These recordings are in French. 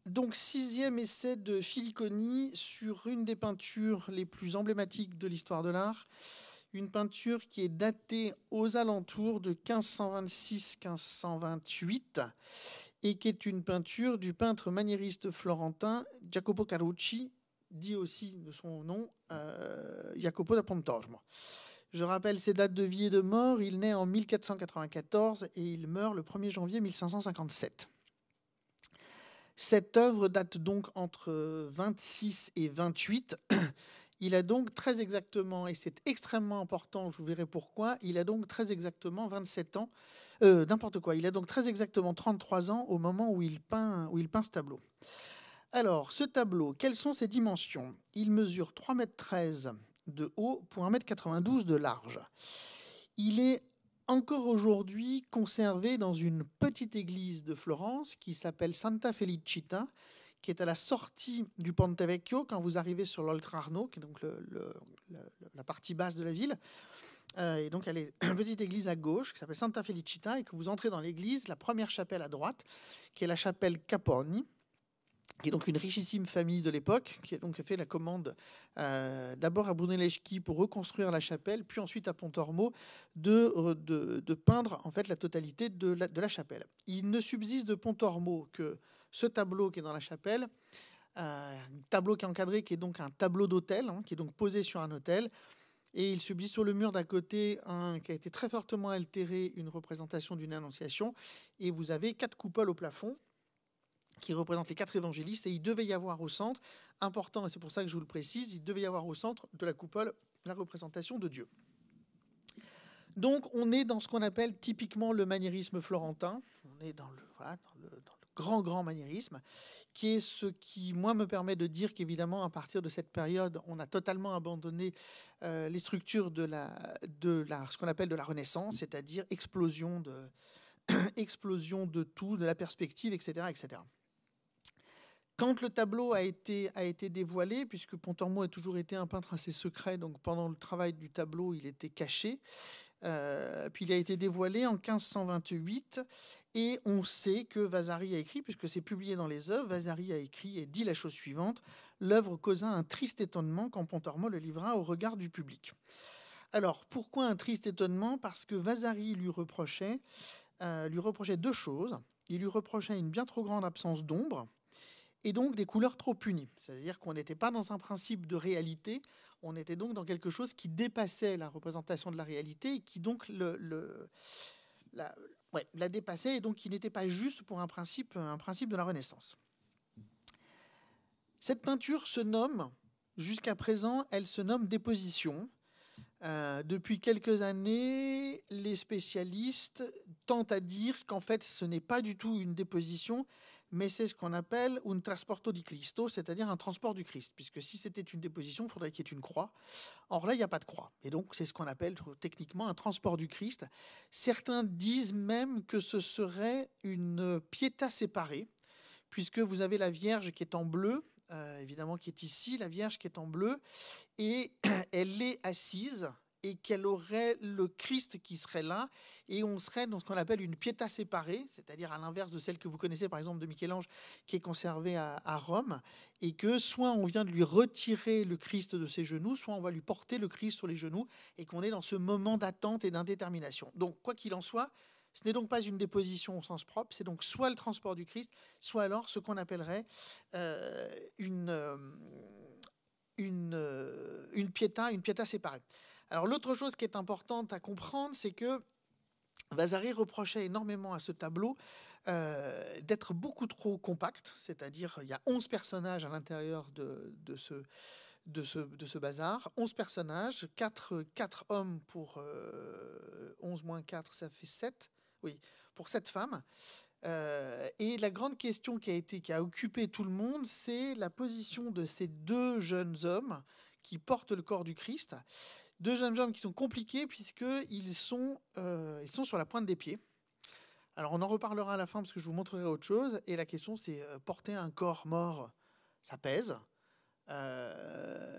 Donc, 6e essai de Filiconi sur une des peintures les plus emblématiques de l'histoire de l'art. Une peinture qui est datée aux alentours de 1526-1528 et qui est une peinture du peintre maniériste florentin Jacopo Carucci, dit aussi de son nom Jacopo da Pontormo. Je rappelle ses dates de vie et de mort. Il naît en 1494 et il meurt le 1er janvier 1557. Cette œuvre date donc entre 26 et 28. Il a donc très exactement, et c'est extrêmement important, je vous verrai pourquoi, il a donc très exactement 27 ans, n'importe quoi, il a donc très exactement 33 ans au moment où il peint ce tableau. Alors, ce tableau, quelles sont ses dimensions? Il mesure 3,13 m de haut pour 1,92 m de large. Il est encore aujourd'hui conservé dans une petite église de Florence qui s'appelle Santa Felicita, qui est à la sortie du Ponte Vecchio quand vous arrivez sur l'Oltrarno, qui est donc la partie basse de la ville. Et donc, elle est une petite église à gauche qui s'appelle Santa Felicita, et que vous entrez dans l'église, la première chapelle à droite, qui est la chapelle Caponi, qui est donc une richissime famille de l'époque, qui a donc fait la commande d'abord à Brunelleschi pour reconstruire la chapelle, puis ensuite à Pontormo de peindre en fait la totalité de la chapelle. Il ne subsiste de Pontormo que ce tableau qui est dans la chapelle, un tableau qui est encadré, qui est donc un tableau d'autel, qui est donc posé sur un autel. Et il subsiste sur le mur d'à côté, qui a été très fortement altéré, une représentation d'une annonciation. Et vous avez 4 coupoles au plafond qui représentent les 4 évangélistes, et il devait y avoir au centre, important, et c'est pour ça que je vous le précise, il devait y avoir au centre de la coupole la représentation de Dieu. Donc on est dans ce qu'on appelle typiquement le maniérisme florentin, on est dans le grand maniérisme, qui est ce qui, moi, me permet de dire qu'évidemment, à partir de cette période, on a totalement abandonné les structures de ce qu'on appelle de la Renaissance, c'est-à-dire explosion de tout, de la perspective, etc., etc. Quand le tableau a été dévoilé, puisque Pontormo a toujours été un peintre assez secret, donc pendant le travail du tableau, il était caché, puis il a été dévoilé en 1528, et on sait que Vasari a écrit, puisque c'est publié dans les œuvres, Vasari a écrit et dit la chose suivante: l'œuvre causa un triste étonnement quand Pontormo le livra au regard du public. Alors, pourquoi un triste étonnement? Parce que Vasari lui reprochait 2 choses. Il lui reprochait une bien trop grande absence d'ombre, et donc des couleurs trop unies. C'est-à-dire qu'on n'était pas dans un principe de réalité, on était donc dans quelque chose qui dépassait la représentation de la réalité, et qui donc la dépassait, et donc qui n'était pas juste pour un principe de la Renaissance. Cette peinture se nomme, jusqu'à présent, elle se nomme Déposition. Depuis quelques années, les spécialistes tentent à dire qu'en fait, ce n'est pas du tout une déposition, mais c'est ce qu'on appelle un trasporto di Cristo, c'est-à-dire un transport du Christ, puisque si c'était une déposition, il faudrait qu'il y ait une croix. Or là, il n'y a pas de croix, et donc c'est ce qu'on appelle techniquement un transport du Christ. Certains disent même que ce serait une pietà séparée, puisque vous avez la Vierge qui est en bleu, évidemment qui est ici, la Vierge qui est en bleu, et elle est assise, et qu'elle aurait le Christ qui serait là, et on serait dans ce qu'on appelle une pietà séparée, c'est-à-dire à l'inverse de celle que vous connaissez par exemple de Michel-Ange, qui est conservée à Rome, et que soit on vient de lui retirer le Christ de ses genoux, soit on va lui porter le Christ sur les genoux, et qu'on est dans ce moment d'attente et d'indétermination. Donc quoi qu'il en soit, ce n'est donc pas une déposition au sens propre, c'est donc soit le transport du Christ, soit alors ce qu'on appellerait une pietà séparée. Alors l'autre chose qui est importante à comprendre, c'est que Vasari reprochait énormément à ce tableau d'être beaucoup trop compact, c'est-à-dire il y a 11 personnages à l'intérieur de ce bazar, 11 personnages, 4 hommes pour 11 moins 4, ça fait 7, oui, pour 7 femmes. Et la grande question qui a occupé tout le monde, c'est la position de ces 2 jeunes hommes qui portent le corps du Christ. 2 jeunes hommes qui sont compliqués puisqu'ils sont sur la pointe des pieds. Alors on en reparlera à la fin parce que je vous montrerai autre chose. Et la question c'est, porter un corps mort, ça pèse.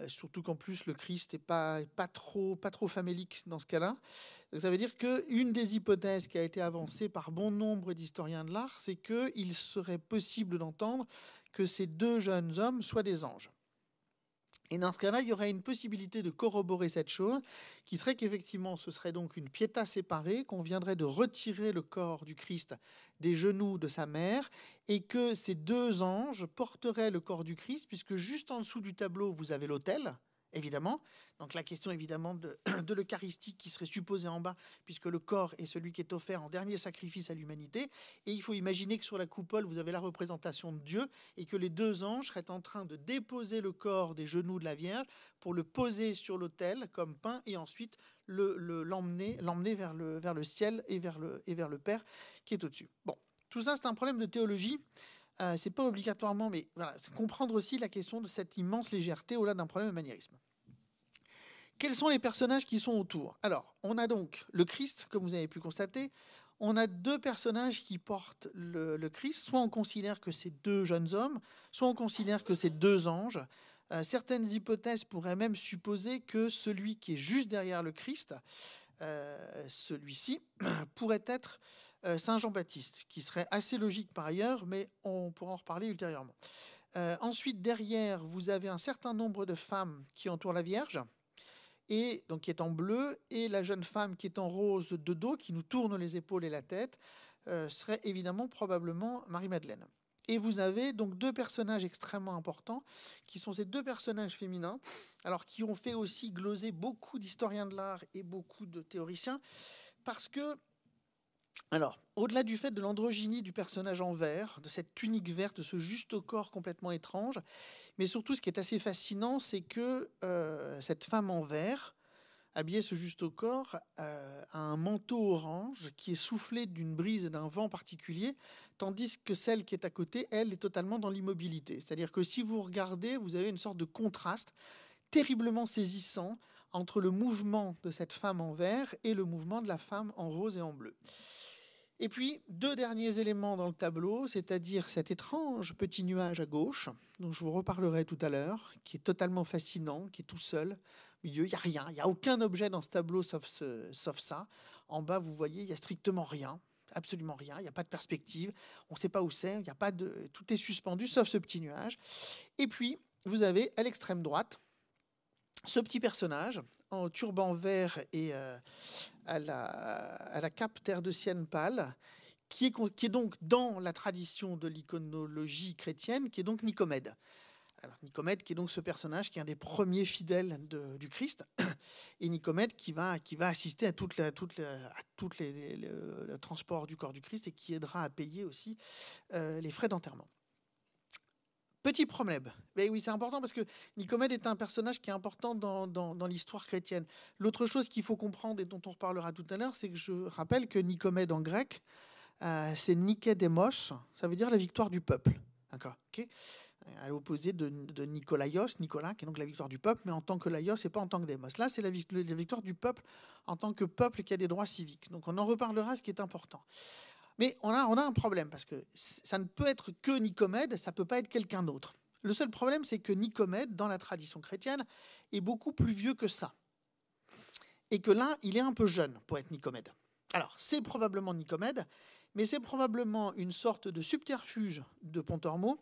Surtout qu'en plus le Christ n'est pas trop famélique dans ce cas-là. Donc ça veut dire qu'une des hypothèses qui a été avancée par bon nombre d'historiens de l'art, c'est qu'il serait possible d'entendre que ces deux jeunes hommes soient des anges. Et dans ce cas-là, il y aurait une possibilité de corroborer cette chose, qui serait qu'effectivement, ce serait donc une piéta séparée, qu'on viendrait de retirer le corps du Christ des genoux de sa mère, et que ces deux anges porteraient le corps du Christ, puisque juste en dessous du tableau, vous avez l'autel, évidemment. Donc la question, évidemment, de l'Eucharistie qui serait supposée en bas, puisque le corps est celui qui est offert en dernier sacrifice à l'humanité. Et il faut imaginer que sur la coupole, vous avez la représentation de Dieu, et que les deux anges seraient en train de déposer le corps des genoux de la Vierge pour le poser sur l'autel comme pain, et ensuite l'emmener vers le ciel et vers le Père qui est au-dessus. Bon, tout ça, c'est un problème de théologie. C'est pas obligatoirement, mais voilà, c'est comprendre aussi la question de cette immense légèreté au-delà d'un problème de maniérisme. Quels sont les personnages qui sont autour? Alors, on a donc le Christ, comme vous avez pu constater. On a deux personnages qui portent le Christ. Soit on considère que c'est deux jeunes hommes, soit on considère que c'est deux anges. Certaines hypothèses pourraient même supposer que celui qui est juste derrière le Christ, celui-ci, pourrait être Saint Jean-Baptiste, qui serait assez logique par ailleurs, mais on pourra en reparler ultérieurement. Ensuite, derrière, vous avez un certain nombre de femmes qui entourent la Vierge, et donc qui est en bleu, et la jeune femme qui est en rose de dos, qui nous tourne les épaules et la tête, serait évidemment probablement Marie-Madeleine. Et vous avez donc deux personnages extrêmement importants, qui sont ces deux personnages féminins, alors qui ont fait aussi gloser beaucoup d'historiens de l'art et beaucoup de théoriciens, parce que, alors, au-delà du fait de l'androgynie du personnage en vert, de cette tunique verte, de ce juste au corps complètement étrange, mais surtout, ce qui est assez fascinant, c'est que cette femme en vert, habillée ce juste au corps, a un manteau orange qui est soufflé d'une brise et d'un vent particulier, tandis que celle qui est à côté, elle, est totalement dans l'immobilité. C'est-à-dire que si vous regardez, vous avez une sorte de contraste terriblement saisissant entre le mouvement de cette femme en vert et le mouvement de la femme en rose et en bleu. Et puis, deux derniers éléments dans le tableau, c'est-à-dire cet étrange petit nuage à gauche, dont je vous reparlerai tout à l'heure, qui est totalement fascinant, qui est tout seul. Au milieu, il n'y a rien, il n'y a aucun objet dans ce tableau sauf ça. En bas, vous voyez, il n'y a strictement rien, absolument rien, il n'y a pas de perspective, on ne sait pas où c'est, il y a pas de... tout est suspendu sauf ce petit nuage. Et puis, vous avez à l'extrême droite, ce petit personnage en turban vert et à la cape terre de sienne pâle, qui est donc dans la tradition de l'iconologie chrétienne, qui est donc Nicomède. Alors, Nicomède, qui est donc ce personnage qui est un des premiers fidèles du Christ, et Nicomède qui va assister à le transport du corps du Christ et qui aidera à payer aussi les frais d'enterrement. Petit problème. Mais oui, c'est important parce que Nicomède est un personnage qui est important dans l'histoire chrétienne. L'autre chose qu'il faut comprendre et dont on reparlera tout à l'heure, c'est que je rappelle que Nicomède en grec, c'est Nikédémos, ça veut dire la victoire du peuple. D'accord, okay, à l'opposé de Nikolaios, Nicolas, qui est donc la victoire du peuple, mais en tant que laïos et pas en tant que démos. Là, c'est la victoire du peuple en tant que peuple qui a des droits civiques. Donc on en reparlera, ce qui est important. Mais on a un problème, parce que ça ne peut être que Nicomède, ça ne peut pas être quelqu'un d'autre. Le seul problème, c'est que Nicomède, dans la tradition chrétienne, est beaucoup plus vieux que ça. Et que là, il est un peu jeune pour être Nicomède. Alors, c'est probablement Nicomède, mais c'est probablement une sorte de subterfuge de Pontormo,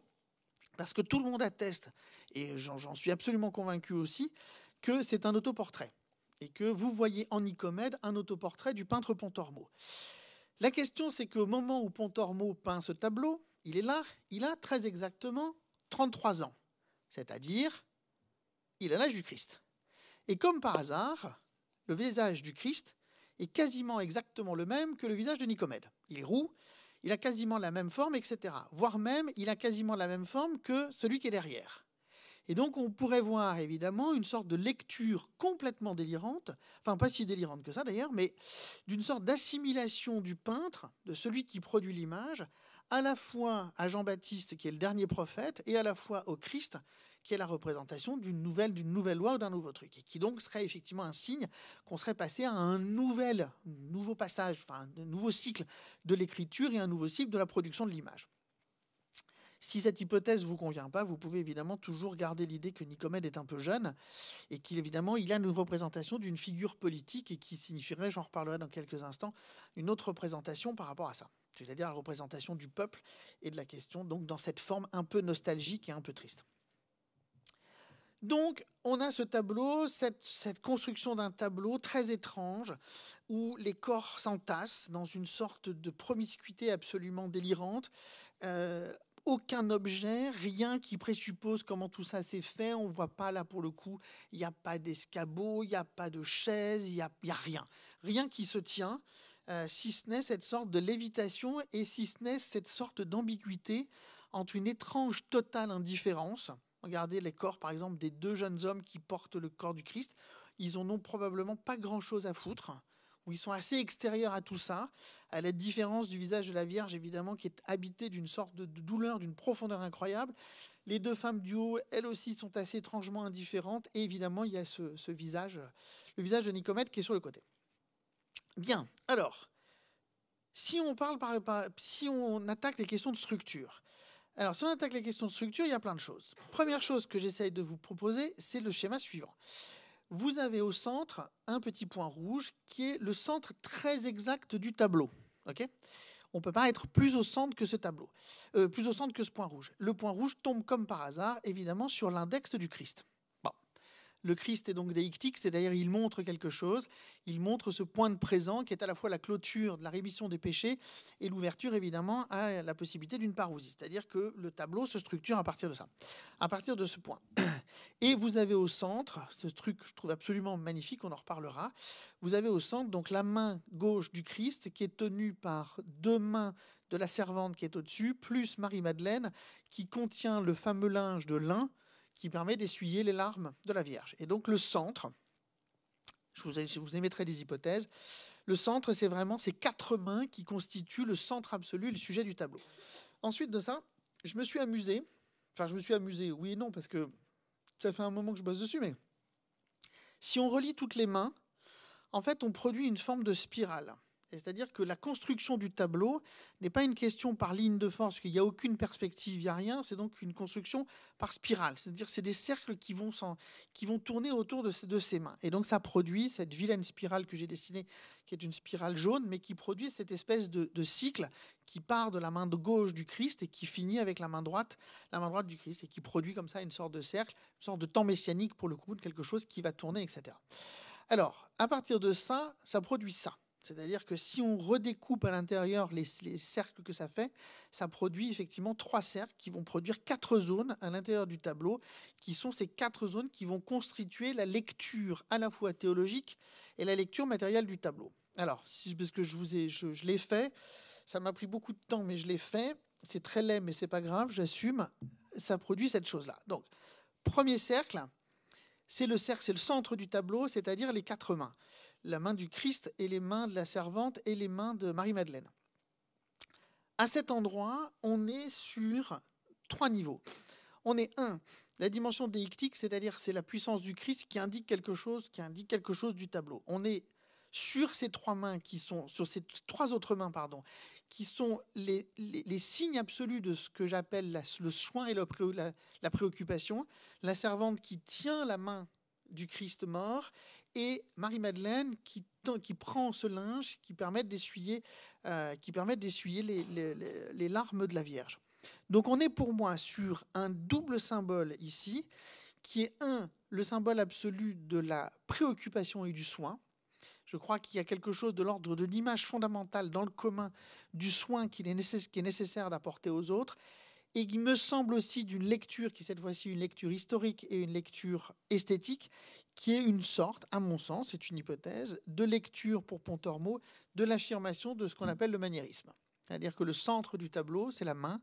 parce que tout le monde atteste, et j'en suis absolument convaincu aussi, que c'est un autoportrait. Et que vous voyez en Nicomède un autoportrait du peintre Pontormo. La question, c'est qu'au moment où Pontormo peint ce tableau, il est là, il a très exactement 33 ans. C'est-à-dire, il a l'âge du Christ. Et comme par hasard, le visage du Christ est quasiment exactement le même que le visage de Nicomède. Il est roux, il a quasiment la même forme, etc. Voire même, il a quasiment la même forme que celui qui est derrière. Et donc, on pourrait voir, évidemment, une sorte de lecture complètement délirante, enfin, pas si délirante que ça, d'ailleurs, mais d'une sorte d'assimilation du peintre, de celui qui produit l'image, à la fois à Jean-Baptiste, qui est le dernier prophète, et à la fois au Christ, qui est la représentation d'une nouvelle loi ou d'un nouveau truc, et qui donc serait effectivement un signe qu'on serait passé à un nouveau passage, enfin, un nouveau cycle de l'écriture et un nouveau cycle de la production de l'image. Si cette hypothèse ne vous convient pas, vous pouvez évidemment toujours garder l'idée que Nicomède est un peu jeune et qu'évidemment, il a une représentation d'une figure politique et qui signifierait, j'en reparlerai dans quelques instants, une autre représentation par rapport à ça. C'est-à-dire la représentation du peuple et de la question, donc dans cette forme un peu nostalgique et un peu triste. Donc, on a ce tableau, cette construction d'un tableau très étrange, où les corps s'entassent dans une sorte de promiscuité absolument délirante. Aucun objet, rien qui présuppose comment tout ça s'est fait. On ne voit pas là pour le coup, il n'y a pas d'escabeau, il n'y a pas de chaise, il n'y a rien. Rien qui se tient, si ce n'est cette sorte de lévitation et si ce n'est cette sorte d'ambiguïté entre une étrange totale indifférence. Regardez les corps, par exemple, des 2 jeunes hommes qui portent le corps du Christ. Ils en ont probablement pas grand-chose à foutre, où ils sont assez extérieurs à tout ça, à la différence du visage de la Vierge, évidemment, qui est habité d'une sorte de douleur, d'une profondeur incroyable. Les 2 femmes du haut, elles aussi, sont assez étrangement indifférentes. Et évidemment, il y a ce visage, le visage de Nicomède qui est sur le côté. Bien, alors, si on attaque les questions de structure, alors, si on attaque les questions de structure, il y a plein de choses. Première chose que j'essaye de vous proposer, c'est le schéma suivant. Vous avez au centre un petit point rouge qui est le centre très exact du tableau. Okay, on ne peut pas être plus au centre que ce tableau, plus au centre que ce point rouge. Le point rouge tombe comme par hasard, évidemment, sur l'index du Christ. Bon. Le Christ est donc déictique, c'est-à-dire il montre quelque chose, il montre ce point de présent qui est à la fois la clôture de la rémission des péchés et l'ouverture évidemment à la possibilité d'une parousie. C'est-à-dire que le tableau se structure à partir de ça, à partir de ce point. Et vous avez au centre, ce truc que je trouve absolument magnifique, on en reparlera, vous avez au centre donc la main gauche du Christ qui est tenue par 2 mains de la servante qui est au-dessus, plus Marie-Madeleine qui contient le fameux linge de lin qui permet d'essuyer les larmes de la Vierge. Et donc le centre, je vous émettrai des hypothèses, le centre, c'est vraiment ces 4 mains qui constituent le centre absolu, le sujet du tableau. Ensuite de ça, je me suis amusé, oui et non, parce que ça fait un moment que je bosse dessus, mais si on relie toutes les mains, en fait, on produit une forme de spirale. C'est-à-dire que la construction du tableau n'est pas une question par ligne de force, qu'il n'y a aucune perspective, il n'y a rien, c'est donc une construction par spirale. C'est-à-dire que c'est des cercles qui vont tourner autour de ces mains. Et donc ça produit cette vilaine spirale que j'ai dessinée, qui est une spirale jaune, mais qui produit cette espèce de cycle qui part de la main de gauche du Christ et qui finit avec la main droite du Christ, et qui produit comme ça une sorte de cercle, une sorte de temps messianique pour le coup, de quelque chose qui va tourner, etc. Alors, à partir de ça, ça produit ça. C'est-à-dire que si on redécoupe à l'intérieur les cercles que ça fait, ça produit effectivement 3 cercles qui vont produire 4 zones à l'intérieur du tableau, qui sont ces 4 zones qui vont constituer la lecture à la fois théologique et la lecture matérielle du tableau. Alors, parce que je l'ai fait, ça m'a pris beaucoup de temps, mais je l'ai fait. C'est très laid, mais c'est pas grave, j'assume. Ça produit cette chose-là. Donc, premier cercle, c'est le centre du tableau, c'est-à-dire les 4 mains. La main du Christ et les mains de la servante et les mains de Marie-Madeleine. À cet endroit, on est sur 3 niveaux. On est la dimension déictique, c'est-à-dire c'est la puissance du Christ qui indique quelque chose du tableau. On est sur ces 3 mains sur ces 3 autres mains, qui sont les signes absolus de ce que j'appelle le soin et la préoccupation. La servante qui tient la main du Christ mort et Marie-Madeleine qui prend ce linge qui permet d'essuyer les larmes de la Vierge. Donc on est pour moi sur un double symbole ici, qui est le symbole absolu de la préoccupation et du soin. Je crois qu'il y a quelque chose de l'ordre de l'image fondamentale dans le commun du soin qui est nécessaire d'apporter aux autres, et qui me semble aussi d'une lecture qui est cette fois-ci une lecture historique et une lecture esthétique, qui est une sorte, à mon sens, c'est une hypothèse, de lecture pour Pontormo de l'affirmation de ce qu'on appelle le maniérisme. C'est-à-dire que le centre du tableau, c'est la main,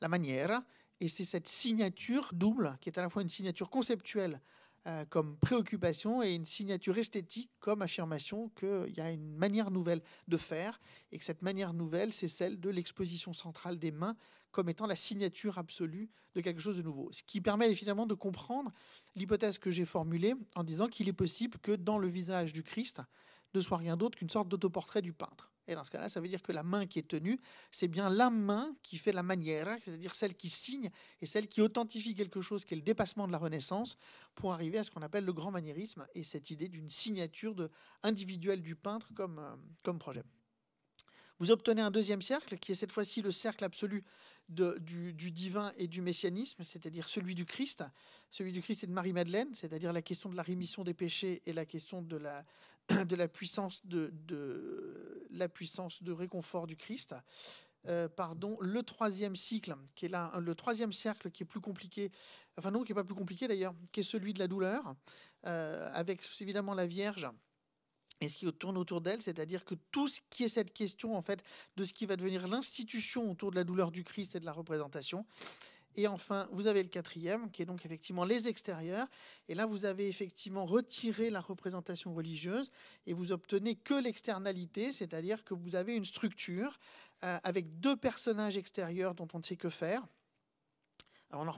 la manière, et c'est cette signature double, qui est à la fois une signature conceptuelle comme préoccupation et une signature esthétique comme affirmation qu'il y a une manière nouvelle de faire, et que cette manière nouvelle, c'est celle de l'exposition centrale des mains comme étant la signature absolue de quelque chose de nouveau. Ce qui permet évidemment de comprendre l'hypothèse que j'ai formulée en disant qu'il est possible que dans le visage du Christ ne soit rien d'autre qu'une sorte d'autoportrait du peintre. Et dans ce cas-là, ça veut dire que la main qui est tenue, c'est bien la main qui fait la manière, c'est-à-dire celle qui signe et celle qui authentifie quelque chose qui est le dépassement de la Renaissance pour arriver à ce qu'on appelle le grand maniérisme et cette idée d'une signature individuelle du peintre comme projet. Vous obtenez un deuxième cercle qui est cette fois-ci le cercle absolu du divin et du messianisme, c'est-à-dire celui du Christ et de Marie-Madeleine, c'est-à-dire la question de la rémission des péchés et la question de la puissance de réconfort du Christ. Le troisième cycle, qui est là, le troisième cercle qui est plus compliqué, enfin non, qui n'est pas plus compliqué d'ailleurs, qui est celui de la douleur, avec évidemment la Vierge et ce qui tourne autour d'elle, c'est-à-dire que tout ce qui est cette question en fait de ce qui va devenir l'institution autour de la douleur du Christ et de la représentation. Et enfin, vous avez le quatrième, qui est donc effectivement les extérieurs. Et là, vous avez effectivement retiré la représentation religieuse et vous obtenez que l'externalité, c'est-à-dire que vous avez une structure avec deux personnages extérieurs dont on ne sait que faire. Alors on va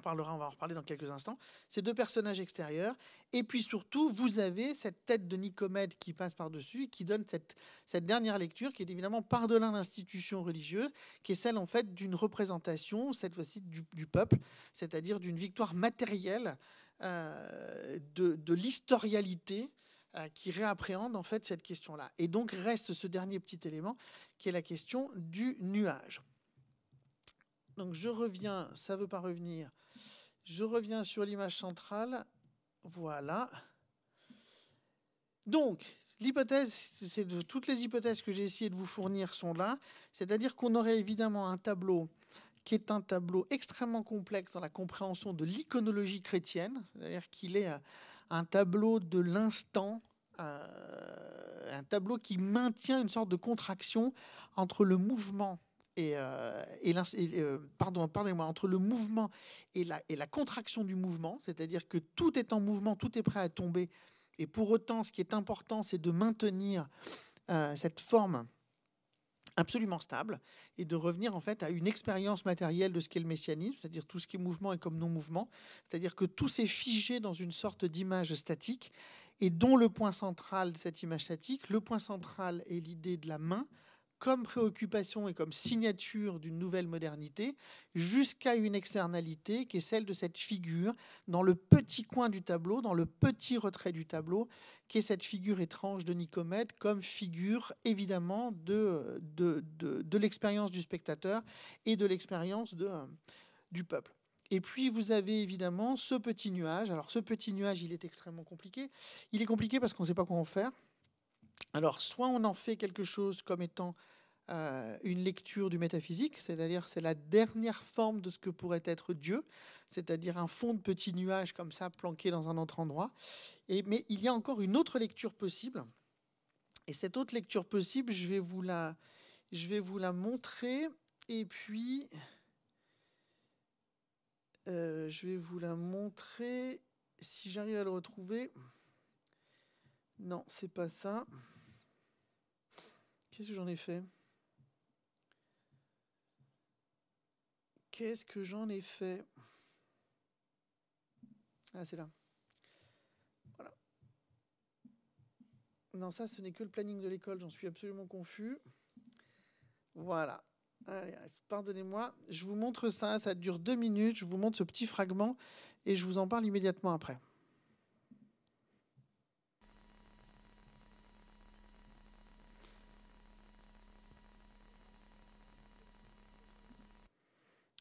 en reparler dans quelques instants. Ces deux personnages extérieurs. Et puis surtout, vous avez cette tête de Nicomède qui passe par-dessus, qui donne cette dernière lecture, qui est évidemment par-delà l'institution religieuse, qui est celle en fait d'une représentation, cette fois-ci du peuple, c'est-à-dire d'une victoire matérielle de l'historialité qui réappréhende en fait cette question-là. Et donc reste ce dernier petit élément, qui est la question du nuage. Donc je reviens, ça ne veut pas revenir, je reviens sur l'image centrale, voilà. Donc, l'hypothèse, toutes les hypothèses que j'ai essayé de vous fournir sont là, c'est-à-dire qu'on aurait évidemment un tableau qui est un tableau extrêmement complexe dans la compréhension de l'iconologie chrétienne, c'est-à-dire qu'il est un tableau de l'instant, un tableau qui maintient une sorte de contraction entre le mouvement entre le mouvement et la contraction du mouvement, c'est-à-dire que tout est en mouvement, tout est prêt à tomber, et pour autant, ce qui est important, c'est de maintenir cette forme absolument stable et de revenir en fait à une expérience matérielle de ce qu'est le messianisme, c'est-à-dire tout ce qui est mouvement et comme non-mouvement, c'est-à-dire que tout s'est figé dans une sorte d'image statique et dont le point central de cette image statique, le point central est l'idée de la main comme préoccupation et comme signature d'une nouvelle modernité, jusqu'à une externalité qui est celle de cette figure dans le petit coin du tableau, dans le petit retrait du tableau, qui est cette figure étrange de Nicomède comme figure évidemment de l'expérience du spectateur et de l'expérience du peuple. Et puis, vous avez évidemment ce petit nuage. Alors, ce petit nuage, il est extrêmement compliqué. Il est compliqué parce qu'on ne sait pas quoi en faire. Alors, soit on en fait quelque chose comme étant une lecture du métaphysique, c'est-à-dire c'est la dernière forme de ce que pourrait être Dieu, c'est-à-dire un fond de petits nuages comme ça, planqué dans un autre endroit. Mais il y a encore une autre lecture possible. Et cette autre lecture possible, je vais vous la montrer. Et puis, je vais vous la montrer si j'arrive à le retrouver. Non, c'est pas ça. Qu'est-ce que j'en ai fait ? Qu'est-ce que j'en ai fait ? Ah, c'est là. Voilà. Non, ça, ce n'est que le planning de l'école. J'en suis absolument confus. Voilà. Allez, pardonnez-moi. Je vous montre ça. Ça dure 2 minutes. Je vous montre ce petit fragment et je vous en parle immédiatement après.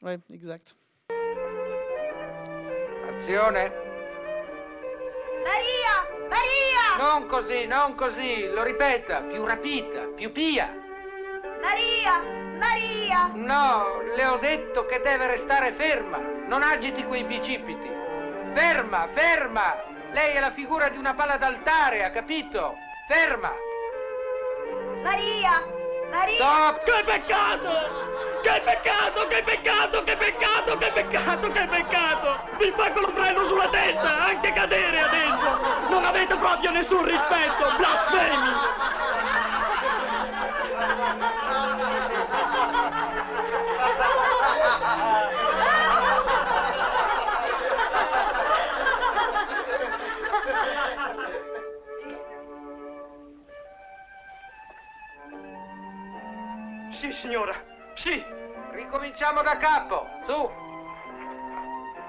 Ouais, exact. Azione. Maria! Maria! Non così, non così. Lo ripeta, più rapita, più pia. Maria! Maria! No, le ho detto che deve restare ferma. Non agiti quei bicipiti. Ferma, ferma. Lei è la figura di una pala d'altare, ha capito? Ferma. Maria! Maria! Stop! Che peccato! Che peccato, che peccato, che peccato, che peccato, che peccato! Vi spacco l'ombrello sulla testa, anche cadere adesso! Non avete proprio nessun rispetto, blasfemi! Sì, signora, sì. Ricominciamo da capo, su.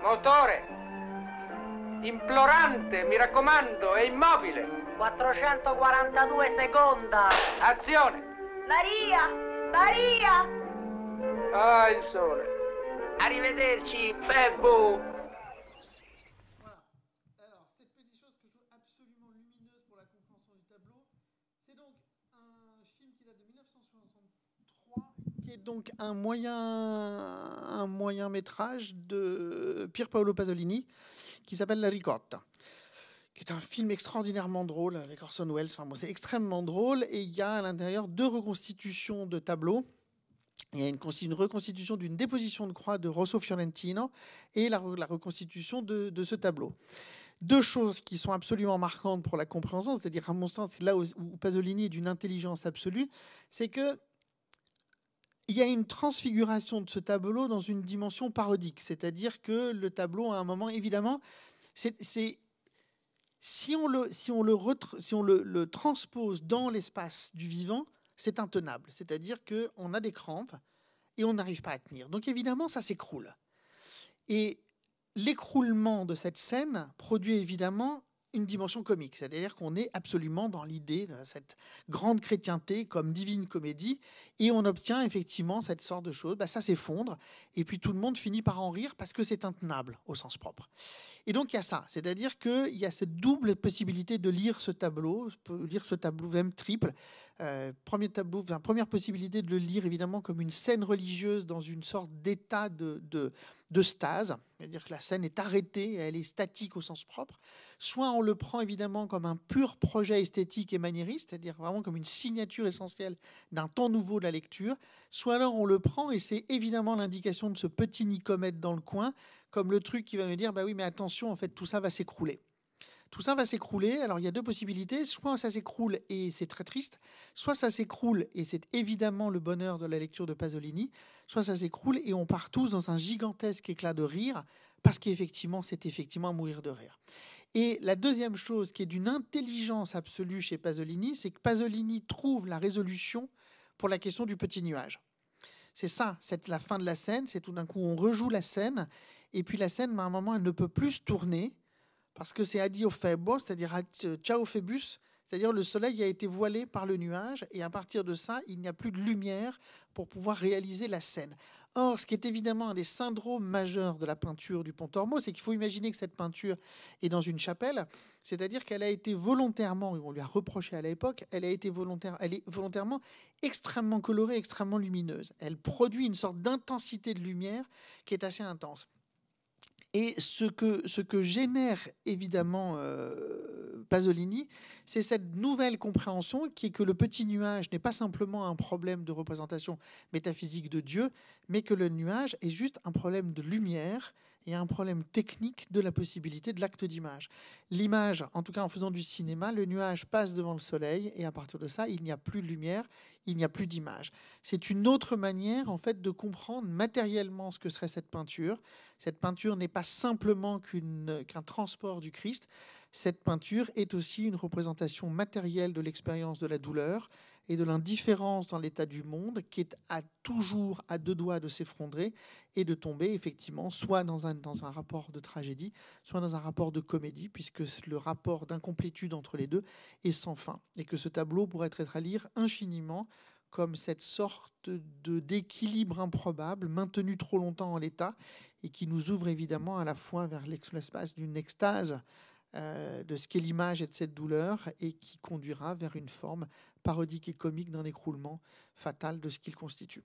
Motore. Implorante, mi raccomando, è immobile. 442 seconda. Azione. Maria! Maria! Ah, il sole. Arrivederci, Febbu. Voilà. Alors, cette petite chose que je trouve absolument lumineuse pour la compréhension du tableau, c'est donc un film qui date de 1963, qui est donc un moyen métrage de Pier Paolo Pasolini, qui s'appelle La Ricotta, qui est un film extraordinairement drôle avec Orson Welles. Enfin, bon, c'est extrêmement drôle, et il y a à l'intérieur 2 reconstitutions de tableaux. Il y a une reconstitution d'une déposition de croix de Rosso Fiorentino et la reconstitution de ce tableau. 2 choses qui sont absolument marquantes pour la compréhension, c'est-à-dire à mon sens, là où Pasolini est d'une intelligence absolue, c'est que il y a une transfiguration de ce tableau dans une dimension parodique, c'est-à-dire que le tableau, à un moment, évidemment, si on le transpose dans l'espace du vivant, c'est intenable. C'est-à-dire qu'on a des crampes et on n'arrive pas à tenir. Donc évidemment, ça s'écroule. Et l'écroulement de cette scène produit évidemment une dimension comique. C'est-à-dire qu'on est absolument dans l'idée de cette grande chrétienté comme divine comédie, et on obtient effectivement cette sorte de chose. Ça s'effondre, et puis tout le monde finit par en rire parce que c'est intenable au sens propre. Et donc il y a ça, c'est-à-dire qu'il y a cette double possibilité de lire ce tableau même triple. Première possibilité de le lire évidemment comme une scène religieuse dans une sorte d'état de stase, c'est-à-dire que la scène est arrêtée, elle est statique au sens propre. Soit on le prend évidemment comme un pur projet esthétique et maniériste, c'est-à-dire vraiment comme une signature essentielle d'un temps nouveau de la lecture, soit alors on le prend, et c'est évidemment l'indication de ce petit Nicomède dans le coin, comme le truc qui va me dire, bah oui, mais attention, en fait, tout ça va s'écrouler. Tout ça va s'écrouler. Alors, il y a 2 possibilités. Soit ça s'écroule et c'est très triste, soit ça s'écroule et c'est évidemment le bonheur de la lecture de Pasolini, soit ça s'écroule et on part tous dans un gigantesque éclat de rire, parce qu'effectivement, c'est effectivement à mourir de rire. Et la deuxième chose qui est d'une intelligence absolue chez Pasolini, c'est que Pasolini trouve la résolution pour la question du petit nuage. C'est ça, c'est la fin de la scène, c'est tout d'un coup on rejoue la scène, et puis la scène, à un moment, elle ne peut plus se tourner, parce que c'est Addio Febo, c'est-à-dire Ciao Phébus, c'est-à-dire le soleil a été voilé par le nuage, et à partir de ça, il n'y a plus de lumière pour pouvoir réaliser la scène. Or, ce qui est évidemment un des syndromes majeurs de la peinture du Pontormo, c'est qu'il faut imaginer que cette peinture est dans une chapelle, c'est-à-dire qu'elle a été volontairement, on lui a reproché à l'époque, elle est volontairement extrêmement colorée, extrêmement lumineuse. Elle produit une sorte d'intensité de lumière qui est assez intense. Et ce que génère évidemment Pasolini, c'est cette nouvelle compréhension qui est que le petit nuage n'est pas simplement un problème de représentation métaphysique de Dieu, mais que le nuage est juste un problème de lumière et un problème technique de la possibilité de l'acte d'image. L'image, en tout cas en faisant du cinéma, le nuage passe devant le soleil et à partir de ça, il n'y a plus de lumière, il n'y a plus d'image. C'est une autre manière en fait de comprendre matériellement ce que serait cette peinture. Cette peinture n'est pas simplement qu'un transport du Christ. Cette peinture est aussi une représentation matérielle de l'expérience de la douleur et de l'indifférence dans l'état du monde, qui est toujours à 2 doigts de s'effondrer et de tomber effectivement soit dans un rapport de tragédie, soit dans un rapport de comédie, puisque le rapport d'incomplétude entre les deux est sans fin, et que ce tableau pourrait être à lire infiniment comme cette sorte d'équilibre improbable maintenu trop longtemps en l'état, et qui nous ouvre évidemment à la fois vers l'espace d'une extase de ce qu'est l'image et de cette douleur, et qui conduira vers une forme parodique et comique d'un écroulement fatal de ce qu'il constitue.